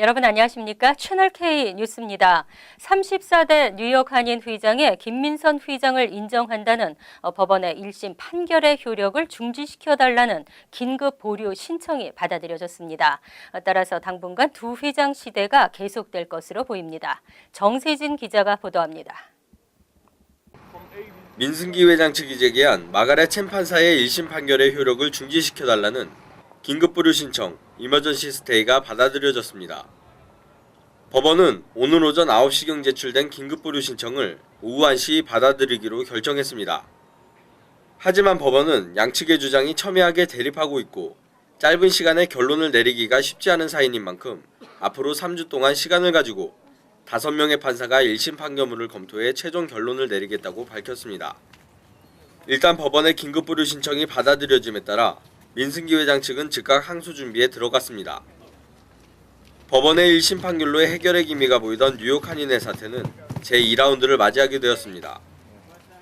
여러분 안녕하십니까? 채널K 뉴스입니다. 34대 뉴욕 한인 회장의 김민선 회장을 인정한다는 법원의 1심 판결의 효력을 중지시켜달라는 긴급 보류 신청이 받아들여졌습니다. 따라서 당분간 두 회장 시대가 계속될 것으로 보입니다. 정세진 기자가 보도합니다. 민승기 회장 측이 제기한 마가렛 챈 판사의 1심 판결의 효력을 중지시켜달라는 긴급 보류 신청 이머전시 스테이가 받아들여졌습니다. 법원은 오늘 오전 9시경 제출된 긴급 보류 신청을 오후 1시 받아들이기로 결정했습니다. 하지만 법원은 양측의 주장이 첨예하게 대립하고 있고 짧은 시간에 결론을 내리기가 쉽지 않은 사인인 만큼 앞으로 3주 동안 시간을 가지고 5명의 판사가 1심 판결문을 검토해 최종 결론을 내리겠다고 밝혔습니다. 일단 법원의 긴급 보류 신청이 받아들여짐에 따라 민승기 회장 측은 즉각 항소 준비에 들어갔습니다. 법원의 1심 판결로 해결의 기미가 보이던 뉴욕 한인의 사태는 제2라운드를 맞이하게 되었습니다.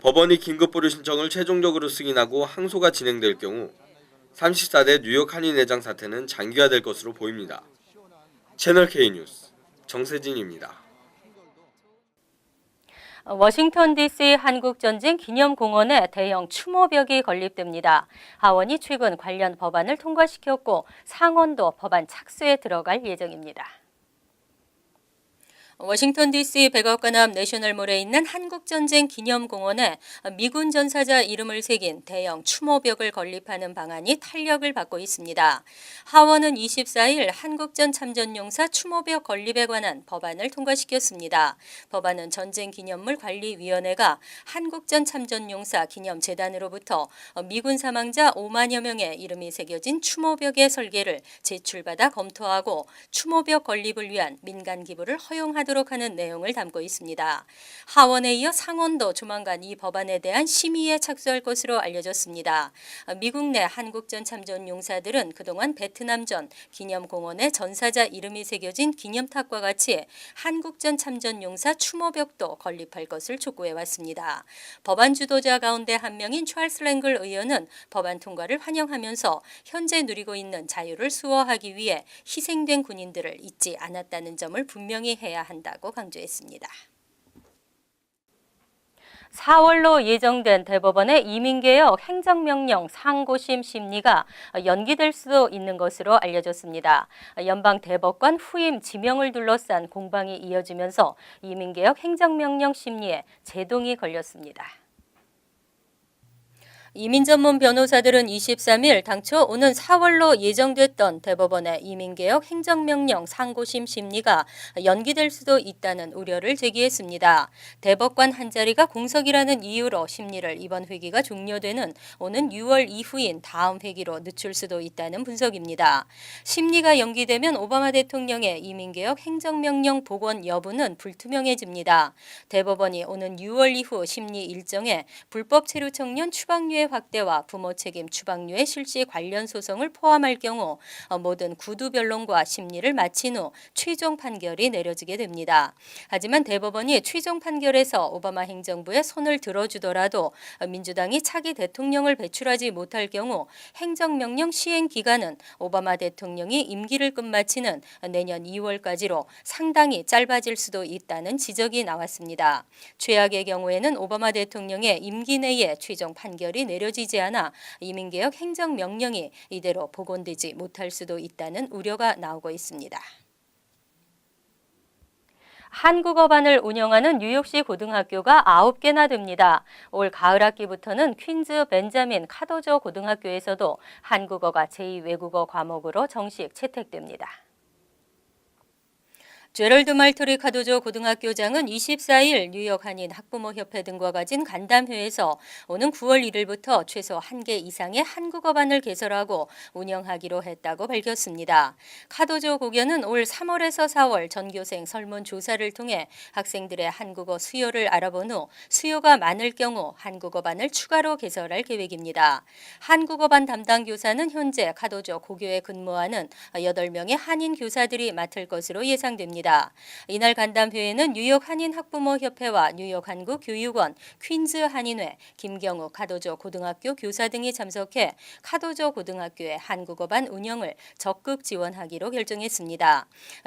법원이 긴급 보류 신청을 최종적으로 승인하고 항소가 진행될 경우 34대 뉴욕 한인회장 사태는 장기화될 것으로 보입니다. 채널K 뉴스 정세진입니다. 워싱턴 DC 한국전쟁 기념공원에 대형 추모벽이 건립됩니다. 하원이 최근 관련 법안을 통과시켰고 상원도 법안 착수에 들어갈 예정입니다. 워싱턴 DC 백악관 앞 내셔널몰에 있는 한국전쟁 기념공원에 미군 전사자 이름을 새긴 대형 추모벽을 건립하는 방안이 탄력을 받고 있습니다. 하원은 24일 한국전 참전용사 추모벽 건립에 관한 법안을 통과시켰습니다. 법안은 전쟁기념물관리위원회가 한국전 참전용사 기념재단으로부터 미군 사망자 5만여 명의 이름이 새겨진 추모벽의 설계를 제출받아 검토하고 추모벽 건립을 위한 민간 기부를 허용하도록 하는 내용을 담고 있습니다. 하원에 이어 상원도 조만간 이 법안에 대한 심의에 착수할 것으로 알려졌습니다. 미국 내 한국전 참전 용사들은 그동안 베트남전 기념공원에 전사자 이름이 새겨진 기념탑과 같이 한국전 참전 용사 추모벽도 건립할 것을 촉구해왔습니다. 법안 주도자 가운데 한 명인 찰스 랭글 의원은 법안 통과를 환영하면서 현재 누리고 있는 자유를 수호하기 위해 희생된 군인들을 잊지 않았다는 점을 분명히 해야 한다고 강조했습니다. 4월로 예정된 대법원의 이민개혁 행정명령 상고심 심리가 연기될 수도 있는 것으로 알려졌습니다. 연방대법관 후임 지명을 둘러싼 공방이 이어지면서 이민개혁 행정명령 심리에 제동이 걸렸습니다. 이민 전문 변호사들은 23일 당초 오는 4월로 예정됐던 대법원의 이민개혁 행정명령 상고심 심리가 연기될 수도 있다는 우려를 제기했습니다. 대법관 한 자리가 공석이라는 이유로 심리를 이번 회기가 종료되는 오는 6월 이후인 다음 회기로 늦출 수도 있다는 분석입니다. 심리가 연기되면 오바마 대통령의 이민개혁 행정명령 복원 여부는 불투명해집니다. 대법원이 오는 6월 이후 심리 일정에 불법 체류 청년 추방률 확대와 부모 책임 추방류의 실시 관련 소송을 포함할 경우 모든 구두 변론과 심리를 마친 후 최종 판결이 내려지게 됩니다. 하지만 대법원이 최종 판결에서 오바마 행정부의 손을 들어주더라도 민주당이 차기 대통령을 배출하지 못할 경우 행정명령 시행 기간은 오바마 대통령이 임기를 끝마치는 내년 2월까지로 상당히 짧아질 수도 있다는 지적이 나왔습니다. 최악의 경우에는 오바마 대통령의 임기 내에 최종 판결이 내려지지 않아 이민개혁 행정명령이 이대로 복원되지 못할 수도 있다는 우려가 나오고 있습니다. 한국어반을 운영하는 뉴욕시 고등학교가 9개나 됩니다. 올 가을 학기부터는 퀸즈 벤자민 카도저 고등학교에서도 한국어가 제2외국어 과목으로 정식 채택됩니다. 제럴드 말토리 카도조 고등학교장은 24일 뉴욕 한인 학부모협회 등과 가진 간담회에서 오는 9월 1일부터 최소 1개 이상의 한국어반을 개설하고 운영하기로 했다고 밝혔습니다. 카도조 고교는 올 3월에서 4월 전교생 설문조사를 통해 학생들의 한국어 수요를 알아본 후 수요가 많을 경우 한국어반을 추가로 개설할 계획입니다. 한국어반 담당 교사는 현재 카도조 고교에 근무하는 8명의 한인 교사들이 맡을 것으로 예상됩니다. 있습니다. 이날 간담회에는 뉴욕 한인학부모협회와 뉴욕 한국교육원, 퀸즈 한인회, 김경우 카도조 고등학교 교사 등이 참석해 카도조 고등학교의 한국어반 운영을 적극 지원하기로 결정했습니다.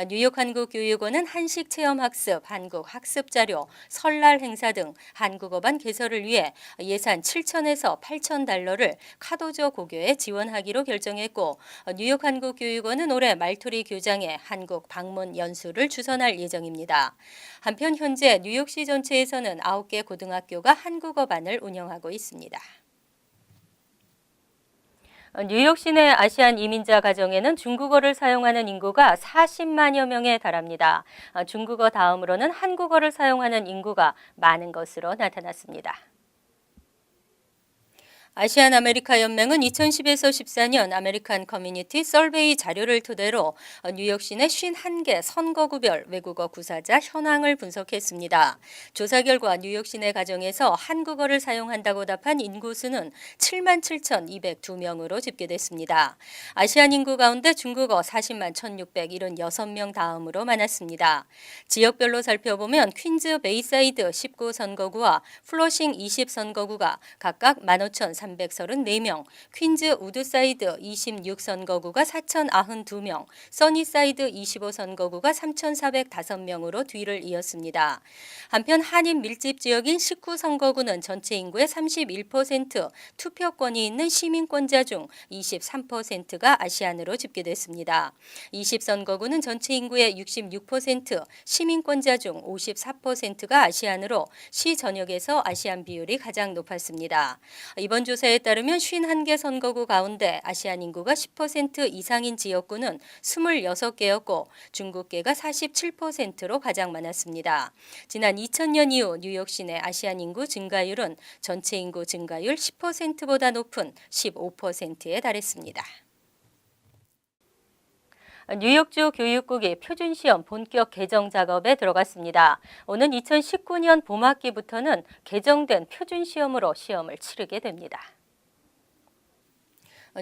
뉴욕 한국교육원은 한식 체험학습, 한국 학습자료, 설날 행사 등 한국어반 개설을 위해 예산 7천에서 8천 달러를 카도조 고교에 지원하기로 결정했고, 뉴욕 한국교육원은 올해 말토리 교장의 한국 방문 연수를 주선할 예정입니다. 한편 현재 뉴욕시 전체에서는 9개 고등학교가 한국어반을 운영하고 있습니다. 뉴욕 시내 아시안 이민자 가정에는 중국어를 사용하는 인구가 40만여 명에 달합니다. 중국어 다음으로는 한국어를 사용하는 인구가 많은 것으로 나타났습니다. 아시안 아메리카 연맹은 2010에서 14년 아메리칸 커뮤니티 서베이 자료를 토대로 뉴욕 시내 51개 선거구별 외국어 구사자 현황을 분석했습니다. 조사 결과 뉴욕 시내 가정에서 한국어를 사용한다고 답한 인구수는 77,202명으로 집계됐습니다. 아시안 인구 가운데 중국어 401,000 1,676명 다음으로 많았습니다. 지역별로 살펴보면 퀸즈 베이사이드 19선거구와 플러싱 20선거구가 각각 15,334명, 퀸즈 우드사이드 26선거구가 4,092명, 써니사이드 25선거구가 3,405명으로 뒤를 이었습니다. 한편 한인 밀집 지역인 19선거구는 전체 인구의 31%, 투표권이 있는 시민권자 중 23%가 아시안으로 집계됐습니다. 20선거구는 전체 인구의 66%, 시민권자 중 54%가 아시안으로 시 전역에서 아시안 비율이 가장 높았습니다. 이번 조사에 따르면 51개 선거구 가운데 아시안 인구가 10% 이상인 지역구는 26개였고 중국계가 47%로 가장 많았습니다. 지난 2000년 이후 뉴욕 시내 아시안 인구 증가율은 전체 인구 증가율 10%보다 높은 15%에 달했습니다. 뉴욕주 교육국이 표준시험 본격 개정 작업에 들어갔습니다. 오는 2019년 봄학기부터는 개정된 표준시험으로 시험을 치르게 됩니다.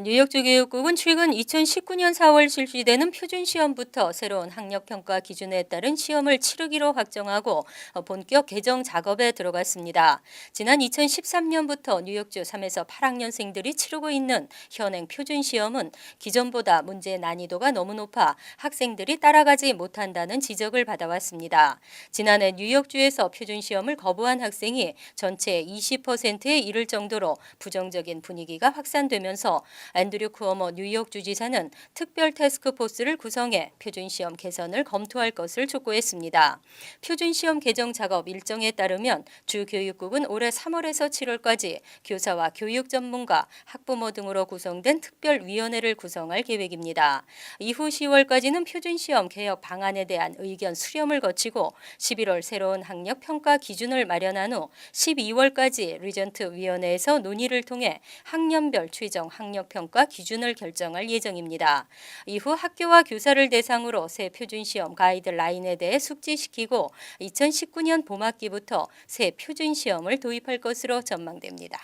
뉴욕주 교육국은 최근 2019년 4월 실시되는 표준시험부터 새로운 학력평가 기준에 따른 시험을 치르기로 확정하고 본격 개정 작업에 들어갔습니다. 지난 2013년부터 뉴욕주 3에서 8학년생들이 치르고 있는 현행 표준시험은 기존보다 문제 난이도가 너무 높아 학생들이 따라가지 못한다는 지적을 받아왔습니다. 지난해 뉴욕주에서 표준시험을 거부한 학생이 전체의 20%에 이를 정도로 부정적인 분위기가 확산되면서 앤드류 쿠오모 뉴욕 주지사는 특별 태스크포스를 구성해 표준시험 개선을 검토할 것을 촉구했습니다. 표준시험 개정 작업 일정에 따르면 주 교육국은 올해 3월에서 7월까지 교사와 교육 전문가, 학부모 등으로 구성된 특별위원회를 구성할 계획입니다. 이후 10월까지는 표준시험 개혁 방안에 대한 의견 수렴을 거치고 11월 새로운 학력 평가 기준을 마련한 후 12월까지 리전트 위원회에서 논의를 통해 학년별 최종 학력 평가 기준을 결정할 예정입니다. 이후 학교와 교사를 대상으로 새 표준시험 가이드라인에 대해 숙지시키고 2019년 봄학기부터 새 표준시험을 도입할 것으로 전망됩니다.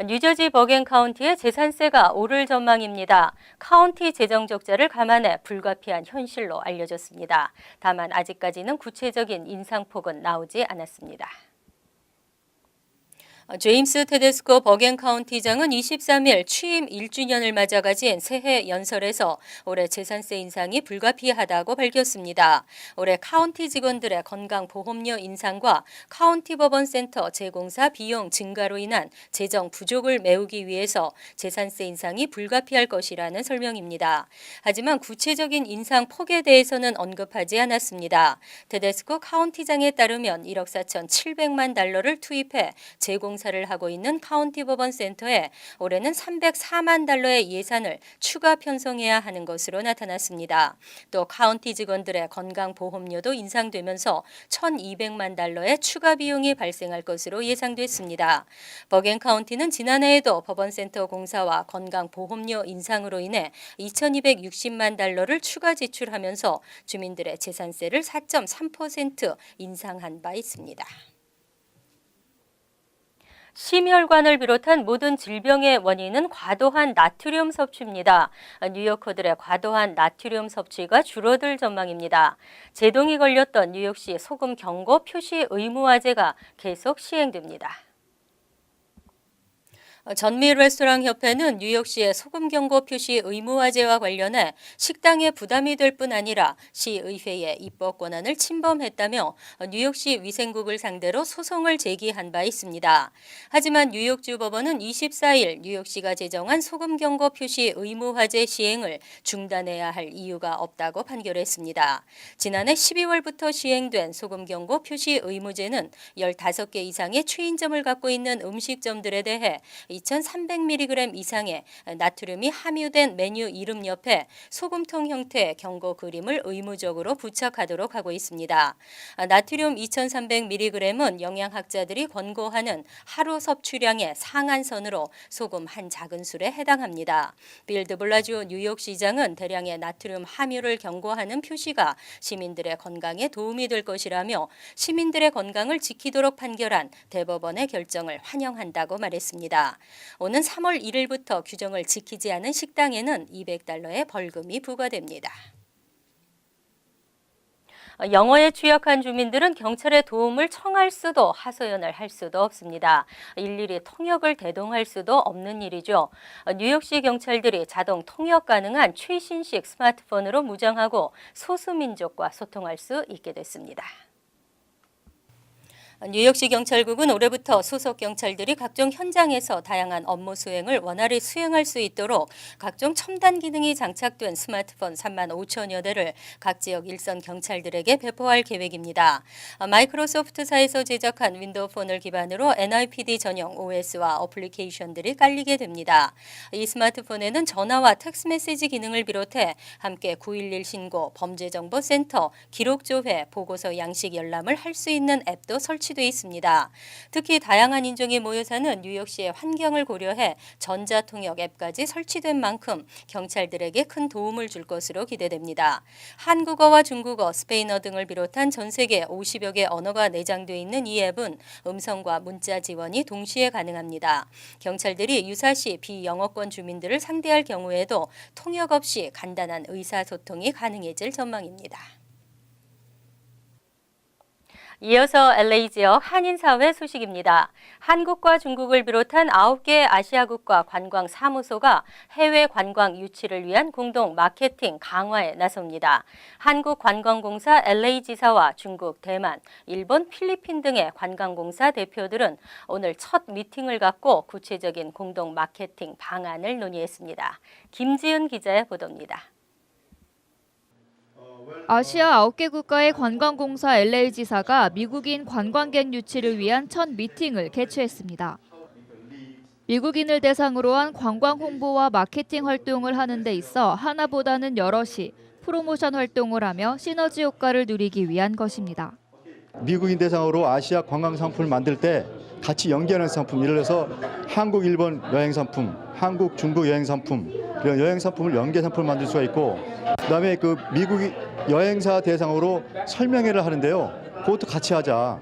뉴저지 버겐 카운티의 재산세가 오를 전망입니다. 카운티 재정 적자를 감안해 불가피한 현실로 알려졌습니다. 다만 아직까지는 구체적인 인상폭은 나오지 않았습니다. 제임스 테데스코 버겐 카운티장은 23일 취임 1주년을 맞아 가진 새해 연설에서 올해 재산세 인상이 불가피하다고 밝혔습니다. 올해 카운티 직원들의 건강보험료 인상과 카운티 법원센터 재공사 비용 증가로 인한 재정 부족을 메우기 위해서 재산세 인상이 불가피할 것이라는 설명입니다. 하지만 구체적인 인상 폭에 대해서는 언급하지 않았습니다. 테데스코 카운티장에 따르면 1억 4,700만 달러를 투입해 재공사를 하고 있는 카운티 법원 센터에 올해는 304만 달러의 예산을 추가 편성해야 하는 것으로 나타났습니다. 또 카운티 직원들의 건강보험료도 인상되면서 1,200만 달러의 추가 비용이 발생할 것으로 예상됐습니다. 버겐 카운티는 지난해에도 법원센터 공사와 건강보험료 인상으로 인해 2,260만 달러를 추가 지출하면서 주민들의 재산세를 4.3% 인상한 바 있습니다. 심혈관을 비롯한 모든 질병의 원인은 과도한 나트륨 섭취입니다. 뉴요커들의 과도한 나트륨 섭취가 줄어들 전망입니다. 제동이 걸렸던 뉴욕시 소금 경고 표시 의무화제가 계속 시행됩니다. 전미 레스토랑 협회는 뉴욕시의 소금 경고 표시 의무화제와 관련해 식당에 부담이 될 뿐 아니라 시의회의 입법 권한을 침범했다며 뉴욕시 위생국을 상대로 소송을 제기한 바 있습니다. 하지만 뉴욕주 법원은 24일 뉴욕시가 제정한 소금 경고 표시 의무화제 시행을 중단해야 할 이유가 없다고 판결했습니다. 지난해 12월부터 시행된 소금 경고 표시 의무제는 15개 이상의 최인점을 갖고 있는 음식점들에 대해 2,300mg 이상의 나트륨이 함유된 메뉴 이름 옆에 소금통 형태의 경고 그림을 의무적으로 부착하도록 하고 있습니다. 나트륨 2,300mg은 영양학자들이 권고하는 하루 섭취량의 상한선으로 소금 한 작은술에 해당합니다. 빌 드블라주 뉴욕시장은 대량의 나트륨 함유를 경고하는 표시가 시민들의 건강에 도움이 될 것이라며 시민들의 건강을 지키도록 판결한 대법원의 결정을 환영한다고 말했습니다. 오는 3월 1일부터 규정을 지키지 않은 식당에는 $200의 벌금이 부과됩니다. 영어에 취약한 주민들은 경찰의 도움을 청할 수도 하소연을 할 수도 없습니다. 일일이 통역을 대동할 수도 없는 일이죠. 뉴욕시 경찰들이 자동 통역 가능한 최신식 스마트폰으로 무장하고 소수민족과 소통할 수 있게 됐습니다. 뉴욕시 경찰국은 올해부터 소속 경찰들이 각종 현장에서 다양한 업무 수행을 원활히 수행할 수 있도록 각종 첨단 기능이 장착된 스마트폰 3만 5천여 대를 각 지역 일선 경찰들에게 배포할 계획입니다. 마이크로소프트사에서 제작한 윈도우폰을 기반으로 NIPD 전용 OS와 어플리케이션들이 깔리게 됩니다. 이 스마트폰에는 전화와 텍스트 메시지 기능을 비롯해 함께 911 신고, 범죄정보센터, 기록조회, 보고서 양식 열람을 할 수 있는 앱도 설치되어 있습니다. 특히 다양한 인종이 모여 사는 뉴욕시의 환경을 고려해 전자통역 앱까지 설치된 만큼 경찰들에게 큰 도움을 줄 것으로 기대됩니다. 한국어와 중국어, 스페인어 등을 비롯한 전 세계 50여 개 언어가 내장되어 있는 이 앱은 음성과 문자 지원이 동시에 가능합니다. 경찰들이 유사시 비영어권 주민들을 상대할 경우에도 통역 없이 간단한 의사소통이 가능해질 전망입니다. 이어서 LA 지역 한인사회 소식입니다. 한국과 중국을 비롯한 9개 아시아국가 관광사무소가 해외 관광 유치를 위한 공동 마케팅 강화에 나섭니다. 한국관광공사 LA지사와 중국, 대만, 일본, 필리핀 등의 관광공사 대표들은 오늘 첫 미팅을 갖고 구체적인 공동 마케팅 방안을 논의했습니다. 김지은 기자의 보도입니다. 아시아 9개 국가의 관광공사 LA지사가 미국인 관광객 유치를 위한 첫 미팅을 개최했습니다. 미국인을 대상으로 한 관광 홍보와 마케팅 활동을 하는 데 있어 하나보다는 여럿이 프로모션 활동을 하며 시너지 효과를 누리기 위한 것입니다. 미국인 대상으로 아시아 관광 상품을 만들 때 같이 연계하는 상품, 예를 들어서 한국, 일본 여행 상품, 한국, 중국 여행 상품, 이런 여행 상품을 연계 상품을 만들 수가 있고, 그다음에 그 미국 여행사 대상으로 설명회를 하는데요. 그것도 같이 하자.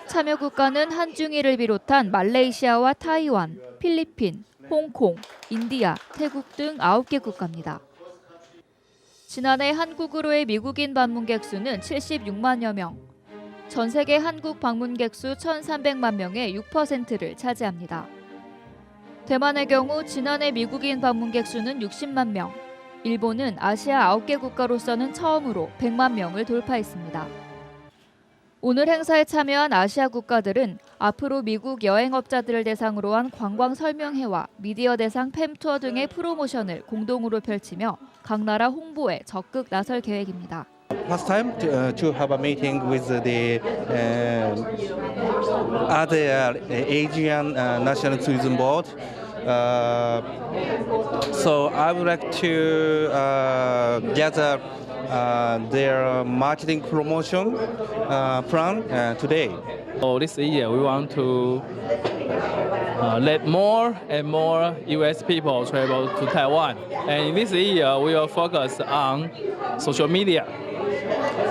참여 국가는 한중일을 비롯한 말레이시아와 타이완, 필리핀, 홍콩, 인디아, 태국 등 9개 국가입니다. 지난해 한국으로의 미국인 방문객 수는 76만여 명. 전 세계 한국 방문객 수 1,300만 명의 6%를 차지합니다. 대만의 경우 지난해 미국인 방문객 수는 60만 명, 일본은 아시아 9개 국가로서는 처음으로 100만 명을 돌파했습니다. 오늘 행사에 참여한 아시아 국가들은 앞으로 미국 여행업자들을 대상으로 한 관광 설명회와 미디어 대상 팸투어 등의 프로모션을 공동으로 펼치며 각 나라 홍보에 적극 나설 계획입니다. Last time to have a meeting with the other Asian National Tourism Board. So I would like to gather their marketing promotion plan today. So this year we want to let more and more U.S. people travel to Taiwan. And this year we will focus on social media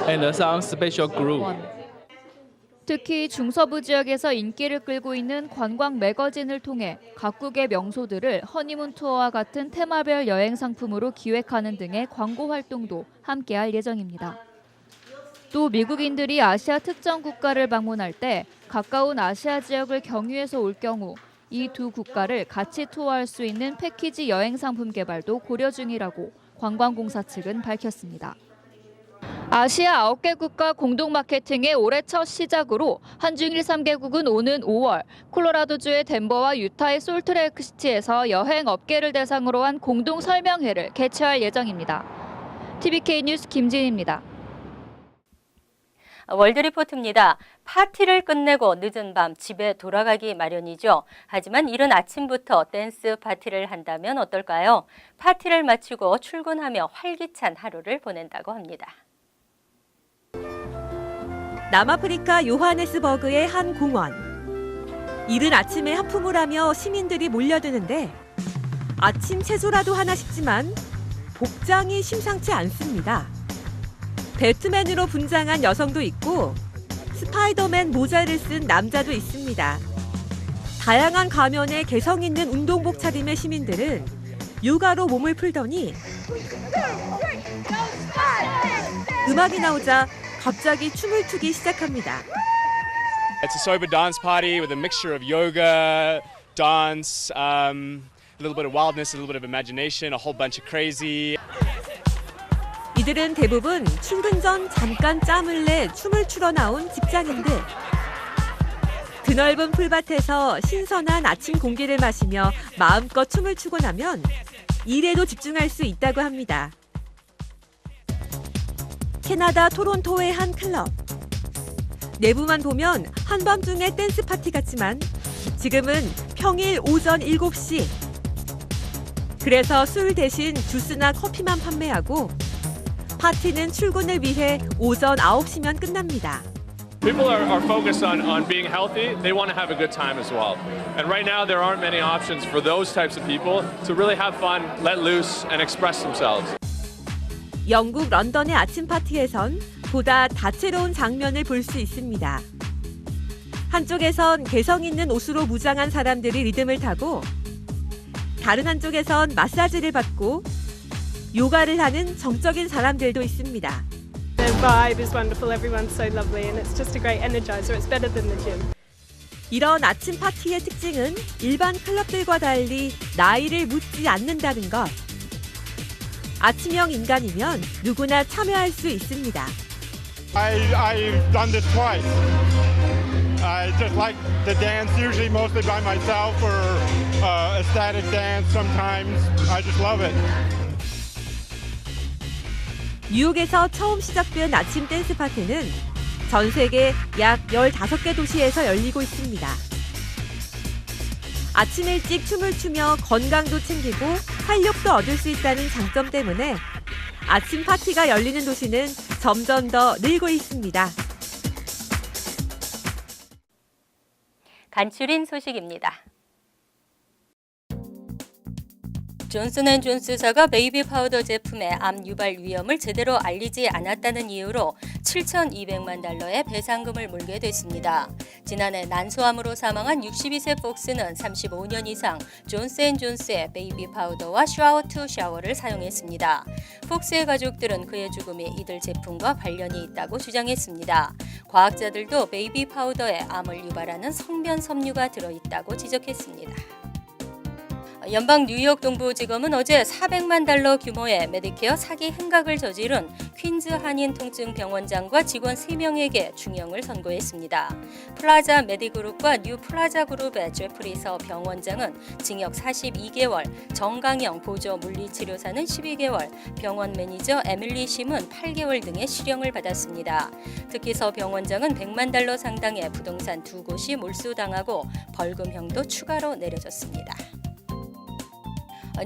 and some special group. 특히 중서부 지역에서 인기를 끌고 있는 관광 매거진을 통해 각국의 명소들을 허니문 투어와 같은 테마별 여행 상품으로 기획하는 등의 광고 활동도 함께할 예정입니다. 또 미국인들이 아시아 특정 국가를 방문할 때 가까운 아시아 지역을 경유해서 올 경우 이 두 국가를 같이 투어할 수 있는 패키지 여행 상품 개발도 고려 중이라고 관광공사 측은 밝혔습니다. 아시아 9개 국가 공동 마케팅의 올해 첫 시작으로 한중일 3개국은 오는 5월 콜로라도주의 덴버와 유타의 솔트레이크시티에서 여행 업계를 대상으로 한 공동 설명회를 개최할 예정입니다. TVK 뉴스 김진희입니다. 월드리포트입니다. 파티를 끝내고 늦은 밤 집에 돌아가기 마련이죠. 하지만 이른 아침부터 댄스 파티를 한다면 어떨까요? 파티를 마치고 출근하며 활기찬 하루를 보낸다고 합니다. 남아프리카 요하네스버그의 한 공원. 이른 아침에 하품을 하며 시민들이 몰려드는데 아침 채소라도 하나 싶지만 복장이 심상치 않습니다. 배트맨으로 분장한 여성도 있고 스파이더맨 모자를 쓴 남자도 있습니다. 다양한 가면에 개성 있는 운동복 차림의 시민들은 요가로 몸을 풀더니 음악이 나오자 갑자기 춤을 추기 시작합니다. It's a sober dance party with a mixture of yoga, dance, a little bit of wildness, a little bit of imagination, a whole bunch of crazy. 이들은 대부분 출근 전 잠깐 짬을 내 춤을 추러 나온 직장인들. 드넓은 풀밭에서 신선한 아침 공기를 마시며 마음껏 춤을 추고 나면 일에도 집중할 수 있다고 합니다. 캐나다 토론토의 한 클럽. 내부만 보면 한밤중에 댄스 파티 같지만 지금은 평일 오전 7시. 그래서 술 대신 주스나 커피만 판매하고 파티는 출근을 위해 오전 9시면 끝납니다. People are focused on being healthy. They want to have a good time as well. And right now there aren't many options for those types of people to really have fun, let loose, and express themselves. 영국 런던의 아침 파티에선 보다 다채로운 장면을 볼 수 있습니다. 한쪽에선 개성 있는 옷으로 무장한 사람들이 리듬을 타고 다른 한쪽에선 마사지를 받고 요가를 하는 정적인 사람들도 있습니다. The vibe is wonderful. Everyone's so lovely and it's just a great energizer. It's better than the gym. 이런 아침 파티의 특징은 일반 클럽들과 달리 나이를 묻지 않는다는 것. 아침형 인간이면 누구나 참여할 수 있습니다. I've done this twice. I just like the dance, usually mostly by myself or ecstatic dance sometimes. I just love it. 뉴욕에서 처음 시작된 아침 댄스 파티는 전 세계 약 15개 도시에서 열리고 있습니다. 아침 일찍 춤을 추며 건강도 챙기고 활력도 얻을 수 있다는 장점 때문에 아침 파티가 열리는 도시는 점점 더 늘고 있습니다. 간추린 소식입니다. 존슨앤존스사가 베이비 파우더 제품의 암 유발 위험을 제대로 알리지 않았다는 이유로 7,200만 달러의 배상금을 물게 됐습니다. 지난해 난소암으로 사망한 62세 폭스는 35년 이상 존슨앤존스의 베이비 파우더와 샤워 투 샤워를 사용했습니다. 폭스의 가족들은 그의 죽음이 이들 제품과 관련이 있다고 주장했습니다. 과학자들도 베이비 파우더에 암을 유발하는 성면 섬유가 들어있다고 지적했습니다. 연방 뉴욕 동부지검은 어제 400만 달러 규모의 메디케어 사기 행각을 저지른 퀸즈 한인통증병원장과 직원 3명에게 중형을 선고했습니다. 플라자 메디그룹과 뉴 플라자 그룹의 제프리서 병원장은 징역 42개월, 정강영 보조 물리치료사는 12개월, 병원 매니저 에밀리 심은 8개월 등의 실형을 받았습니다. 특히 서 병원장은 100만 달러 상당의 부동산 2곳이 몰수당하고 벌금형도 추가로 내려졌습니다.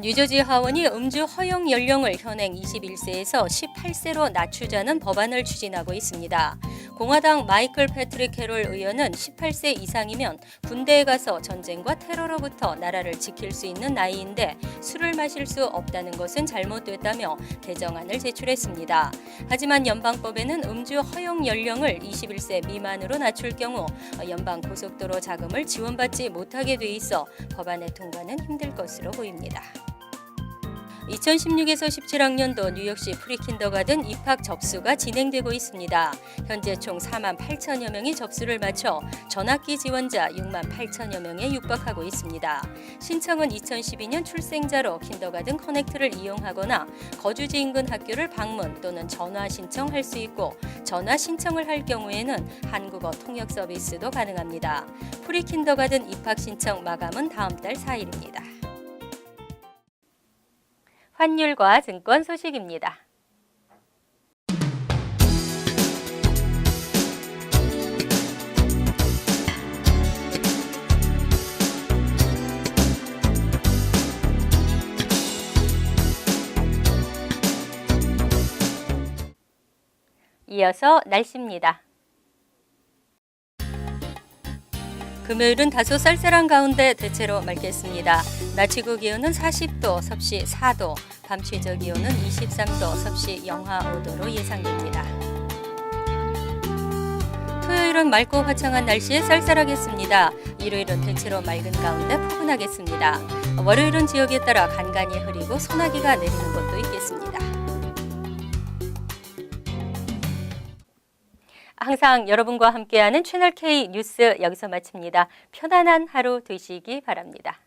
뉴저지 하원이 음주 허용 연령을 현행 21세에서 18세로 낮추자는 법안을 추진하고 있습니다. 공화당 마이클 패트릭 캐롤 의원은 18세 이상이면 군대에 가서 전쟁과 테러로부터 나라를 지킬 수 있는 나이인데 술을 마실 수 없다는 것은 잘못됐다며 개정안을 제출했습니다. 하지만 연방법에는 음주 허용 연령을 21세 미만으로 낮출 경우 연방 고속도로 자금을 지원받지 못하게 돼 있어 법안의 통과는 힘들 것으로 보입니다. 2016에서 17학년도 뉴욕시 프리킨더가든 입학 접수가 진행되고 있습니다. 현재 총 4만 8천여 명이 접수를 마쳐 전학기 지원자 6만 8천여 명에 육박하고 있습니다. 신청은 2012년 출생자로 킨더가든 커넥트를 이용하거나 거주지 인근 학교를 방문 또는 전화 신청할 수 있고 전화 신청을 할 경우에는 한국어 통역 서비스도 가능합니다. 프리킨더가든 입학 신청 마감은 다음 달 4일입니다. 환율과 증권 소식입니다. 이어서 날씨입니다. 금요일은 다소 쌀쌀한 가운데 대체로 맑겠습니다. 낮 최고 기온은 40도, 섭씨 4도, 밤 최저 기온은 23도, 섭씨 영하 5도로 예상됩니다. 토요일은 맑고 화창한 날씨에 쌀쌀하겠습니다. 일요일은 대체로 맑은 가운데 포근하겠습니다. 월요일은 지역에 따라 간간히 흐리고 소나기가 내리는 곳도 있겠습니다. 항상 여러분과 함께하는 채널K 뉴스 여기서 마칩니다. 편안한 하루 되시기 바랍니다.